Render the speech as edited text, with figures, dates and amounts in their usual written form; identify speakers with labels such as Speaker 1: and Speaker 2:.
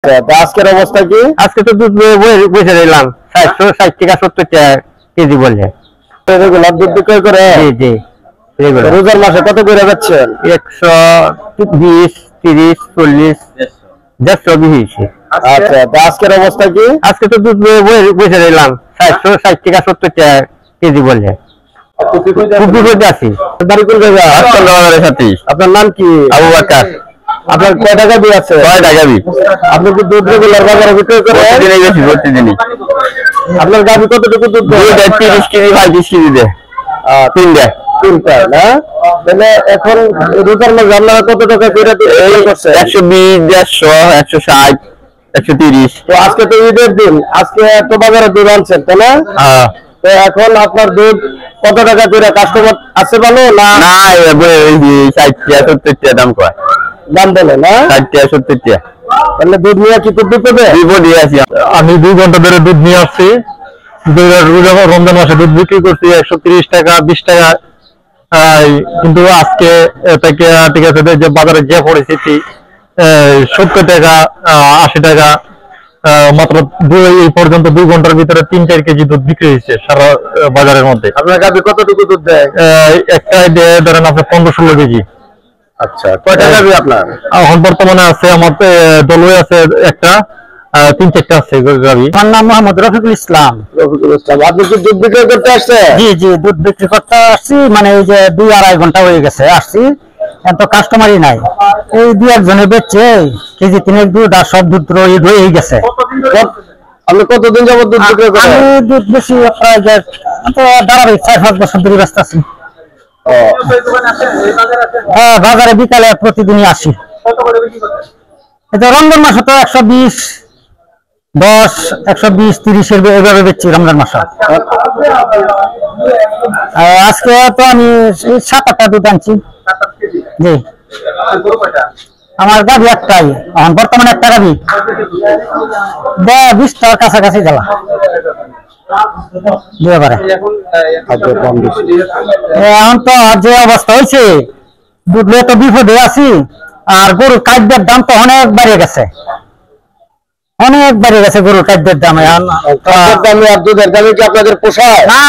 Speaker 1: আজকের অবস্থা কি?
Speaker 2: আজকে তো দুধ বসে দিলাম 60 টাকা 70 টাকা কেজি বলছে।
Speaker 1: রেগুলার দুধ বিক্রয় করে?
Speaker 2: জি জি রেগুলার।
Speaker 1: রোজার মাসে কত করে যাচ্ছেন?
Speaker 2: 120 30 40 120।
Speaker 1: আচ্ছা, আজকের অবস্থা কি?
Speaker 2: আজকে তো দুধ বসে দিলাম 60 টাকা 70 টাকা কেজি বলছে।
Speaker 1: বাড়ি কোন জায়গা?
Speaker 2: আপনার নাম কি?
Speaker 1: আবু বকর। আপনার কয় টাকা দিয়ে আছে?
Speaker 2: 6 টাকা বি।
Speaker 1: আপনি কি দুধ রেগুলার বাজারে বিক্রয় করেন?
Speaker 2: প্রতিদিনই।
Speaker 1: আপনার গাভী কতটুকু দুধ দেয়?
Speaker 2: 30 কেজি 35 কেজি দেয়।
Speaker 1: তিনটা না? তাহলে এখন রোজার মাসে আপনারা কত টাকা করে বিক্রয় করছেন?
Speaker 2: 120 150 160 130।
Speaker 1: তো আজকে তো ঈদের দিন, আজকে তো বাজারে দুধ আনছেন তাই না? তো এখন আপনার দুধ কত টাকা করে কাস্টমার আছে ভালো না?
Speaker 2: 60 টাকা 70 টাকা দাম কয়।
Speaker 1: দাম বলে না?
Speaker 2: 60 টাকা 70 টাকা।
Speaker 1: তাহলে দুধ নিয়ে কি দুধ দিতে?
Speaker 2: আমি 2 ঘন্টা ধরে দুধ নিয়ে আসছি। রমজান মাসে দুধ বিক্রি করছি 130 টাকা 20 টাকা। কিন্তু আজকে থেকে ঠিক আছে যে বাজারে যে পরিস্থিতি 70 টাকা 80 টাকা মাত্র এই পর্যন্ত 2 ঘন্টার ভিতরে 3-4 কেজি দুধ বিক্রি হয়েছে সারা বাজারের মধ্যে।
Speaker 1: আপনার গাভী কতটুকু দুধ দেয়?
Speaker 2: একটাই দেয় ধরেন আপনার 15-16 কেজি।
Speaker 1: আচ্ছা, কয়টা গাভী আপনার?
Speaker 2: এখন বর্তমানে আছে আমার দলুই আছে একটা, 3-4টা আছে গাভী।
Speaker 3: আমার নাম মোহাম্মদ রফিকুল ইসলাম।
Speaker 1: আপনি কি দুধ বিক্রি করতে আসছেন?
Speaker 3: জি জি দুধ বিক্রি করতে আসছি, মানে এই যে 2-2.5 ঘন্টা হয়ে গেছে আসছি, এত কাস্টমারই নাই। এই 2-1 বেচছে কেজি 3 দুধ, আর সব দুধ রয়ে গেছে।
Speaker 1: আপনি কতদিন যাবত দুধ বিক্রি করেন?
Speaker 3: আমি দুধ বেশি প্রায় ধারাবাহিক 4-5 বছর ধরে ব্যস্ত আছি। হ্যাঁ, বাজারে বিকালে প্রতিদিনই আসি। এটা রমজান মাসে তো 120 10 120 30 এভাবে বেচছি রমজান মাসে। আজকে তো আমি 7-8টা দুধ আনছি। জি, আমার গাভী একটাই, এখন বর্তমানে একটা গাভী 20টার কাছাকাছি গেল। এখন তো যে অবস্থা হয়েছে, দুধ নিয়ে তো বিপদে আছি। আর গরুর খাদ্যের দাম তো অনেক বেড়ে গেছে, গরুর খাদ্যের দাম।
Speaker 1: আর দুধের দামে কি আপনাদের পোষায়?
Speaker 3: না।